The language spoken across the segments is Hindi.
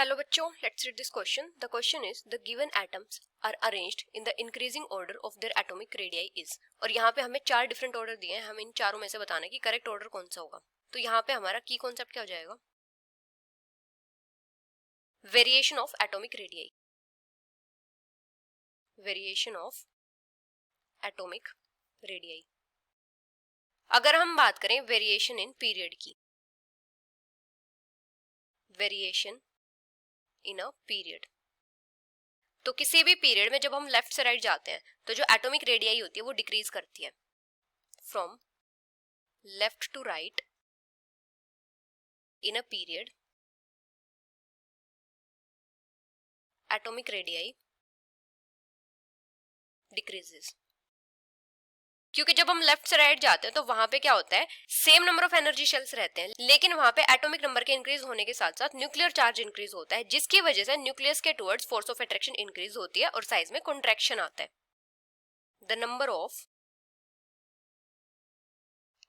Hello बच्चों, let's read this question. The question is the given atoms are arranged in the increasing order of their atomic radii is. और यहाँ पे हमें 4 डिफरेंट ऑर्डर दिए हैं, हम इन चारों में से बताना है कि करेक्ट ऑर्डर कौन सा होगा. तो यहाँ पे हमारा की कॉन्सेप्ट क्या हो जाएगा? Variation of atomic radii. Variation of atomic radii. अगर हम बात करें वेरिएशन इन पीरियड की, वेरिएशन इन अ पीरियड, तो किसी भी पीरियड में जब हम लेफ्ट से राइट जाते हैं तो जो एटॉमिक रेडियाई होती है वो डिक्रीज करती है. From left to right in a period, atomic radii decreases. क्योंकि जब हम लेफ्ट से राइट जाते हैं तो वहां पे क्या होता है, same number of energy shells रहते हैं, लेकिन वहां पे एटॉमिक नंबर के इंक्रीज होने के साथ साथ न्यूक्लियर चार्ज इंक्रीज होता है, जिसकी वजह से न्यूक्लियस के towards force of attraction increase होती है और साइज में कॉन्ट्रैक्शन आता है. The number of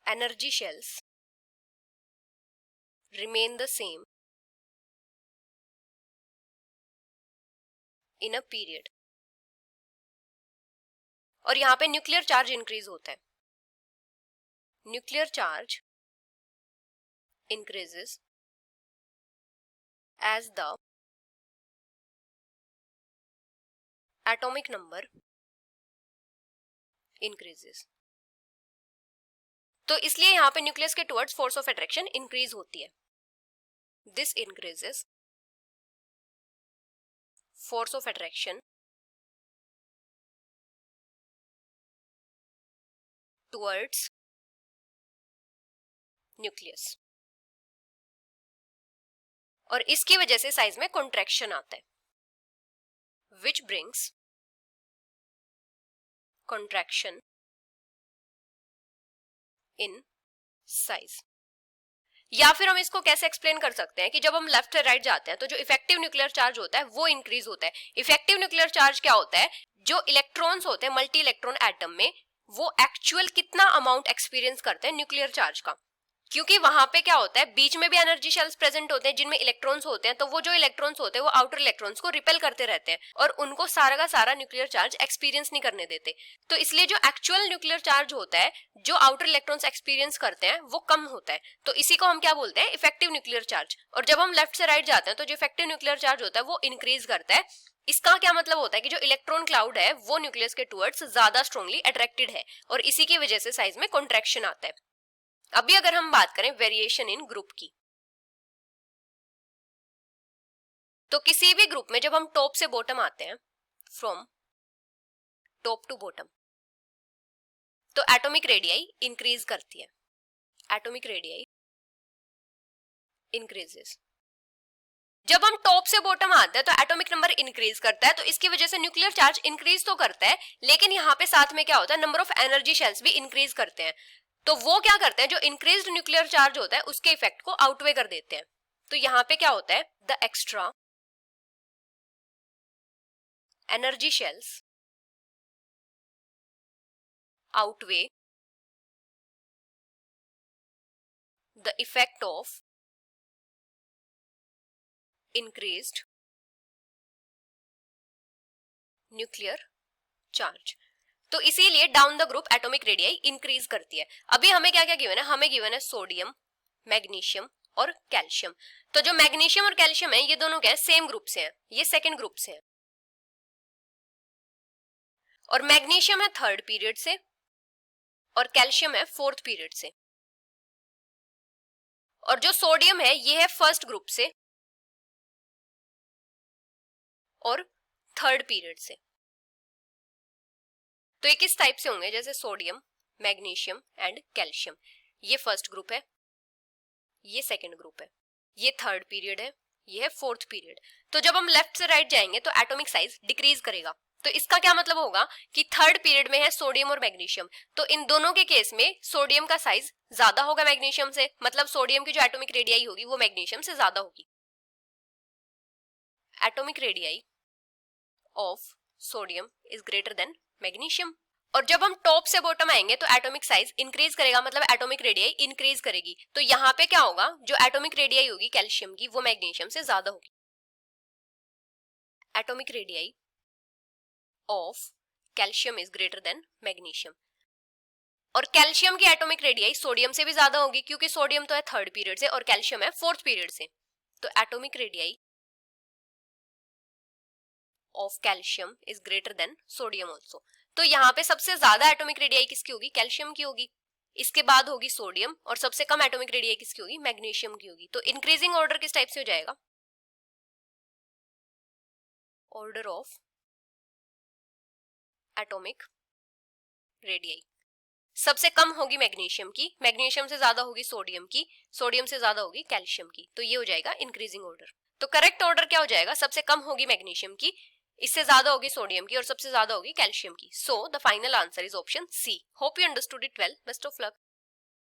energy shells remain the same in a period. और यहाँ पे न्यूक्लियर चार्ज इंक्रीज होता है. Nuclear charge increases as the atomic number increases. तो इसलिए यहाँ पे न्यूक्लियस के towards force of attraction increase होती है. This increases force of attraction towards nucleus, और इसकी वजह से साइज में कॉन्ट्रैक्शन आता है, which brings contraction in size. या फिर हम इसको कैसे एक्सप्लेन कर सकते हैं कि जब हम लेफ्ट से राइट जाते हैं तो जो इफेक्टिव न्यूक्लियर चार्ज होता है वो इंक्रीज होता है. इफेक्टिव न्यूक्लियर चार्ज क्या होता है? जो इलेक्ट्रॉन्स होते हैं मल्टी इलेक्ट्रॉन एटम में, वो एक्चुअल कितना अमाउंट एक्सपीरियंस करते हैं न्यूक्लियर चार्ज का. क्योंकि वहां पे क्या होता है, बीच में भी एनर्जी शेल्स प्रेजेंट होते हैं जिनमें इलेक्ट्रॉन्स होते हैं, तो वो जो इलेक्ट्रॉन्स होते हैं वो आउटर इलेक्ट्रॉन्स को रिपेल करते रहते हैं और उनको सारा का सारा न्यूक्लियर चार्ज एक्सपीरियंस नहीं करने देते. तो इसलिए जो एक्चुअल न्यूक्लियर चार्ज होता है, जो आउटर इलेक्ट्रॉन्स एक्सपीरियंस करते हैं, वो कम होता है. तो इसी को हम क्या बोलते हैं? Effective nuclear charge. और जब हम लेफ्ट से राइट जाते हैं तो जो इफेक्टिव न्यूक्लियर चार्ज होता है वो इंक्रीज करता है. इसका क्या मतलब होता है कि जो इलेक्ट्रॉन क्लाउड है वो न्यूक्लियस के टुवर्ड्स ज्यादा स्ट्रांगली अट्रैक्टेड है और इसी की वजह से साइज में कॉन्ट्रैक्शन आता है. अभी अगर हम बात करें वेरिएशन इन ग्रुप की, तो किसी भी ग्रुप में जब हम टॉप से बॉटम आते हैं, फ्रॉम टॉप टू बॉटम, तो एटॉमिक रेडियाई इंक्रीज करती है. Atomic radii increases. जब हम टॉप से बॉटम आते हैं तो एटॉमिक नंबर इंक्रीज करता है, तो इसकी वजह से न्यूक्लियर चार्ज इंक्रीज तो करता है, लेकिन यहाँ पे साथ में क्या होता है, नंबर ऑफ एनर्जी शेल्स भी इंक्रीज करते हैं. तो वो क्या करते हैं, जो इंक्रीज्ड न्यूक्लियर चार्ज होता है उसके इफेक्ट को आउटवे कर देते हैं. तो यहाँ पे क्या होता है, the extra energy shells outweigh the effect of increased nuclear charge. तो इसीलिए down the group atomic radii increase करती है. अभी हमें क्या क्या गिवन है? हमें गिवन है सोडियम, मैग्नीशियम और कैल्शियम. तो जो मैग्नीशियम और कैल्शियम है ये दोनों क्या है, सेम ग्रुप से हैं, ये सेकंड ग्रुप से हैं. और मैग्नीशियम है थर्ड पीरियड से और कैल्शियम है फोर्थ पीरियड से. और जो सोडियम है ये है फर्स्ट ग्रुप से और थर्ड पीरियड से. तो ये किस टाइप से होंगे? जैसे सोडियम, मैग्नीशियम एंड कैल्शियम, ये फर्स्ट ग्रुप है, ये सेकंड ग्रुप है, ये थर्ड पीरियड है, ये है फोर्थ पीरियड. तो जब हम लेफ्ट से राइट जाएंगे तो एटॉमिक साइज डिक्रीज करेगा. तो इसका क्या मतलब होगा कि थर्ड पीरियड में है सोडियम और मैग्नीशियम, तो इन दोनों के केस में सोडियम का साइज ज्यादा होगा मैग्नीशियम से, मतलब सोडियम की जो एटॉमिक रेडियाई होगी वो मैग्नीशियम से ज्यादा होगी. Atomic radii of sodium is greater than magnesium. और जब हम टॉप से बॉटम आएंगे तो एटॉमिक साइज इंक्रीज करेगा, मतलब एटॉमिक रेडियाई इंक्रीज करेगी. तो यहाँ पे क्या होगा, जो एटॉमिक रेडियाई होगी कैल्शियम की वो मैग्नीशियम से ज्यादा होगी. Atomic radii of calcium is greater than magnesium. और कैल्शियम की एटॉमिक रेडियाई सोडियम से भी ज्यादा होगी, क्योंकि सोडियम तो है थर्ड पीरियड से और कैल्शियम है फोर्थ पीरियड से। तो atomic radii of calcium is greater than sodium also. तो यहाँ पे सबसे ज्यादा एटॉमिक रेडियाई किसकी होगी? कैल्शियम की होगी, इसके बाद होगी सोडियम, और सबसे कम एटॉमिक रेडियाई किसकी होगी? मैग्नीशियम की होगी। तो इंक्रीजिंग ऑर्डर किस टाइप से हो जाएगा? Order of atomic radii. सबसे कम होगी मैग्नीशियम की, मैग्नीशियम से ज्यादा होगी सोडियम की, सोडियम से ज्यादा होगी कैल्शियम की। तो ये हो जाएगा इंक्रीजिंग ऑर्डर। तो करेक्ट ऑर्डर क्या हो जाएगा? सबसे कम होगी मैग्नीशियम की, इससे ज्यादा होगी सोडियम की, और सबसे ज्यादा होगी कैल्शियम की। So the final answer is option C. Hope you understood it well. Best of luck.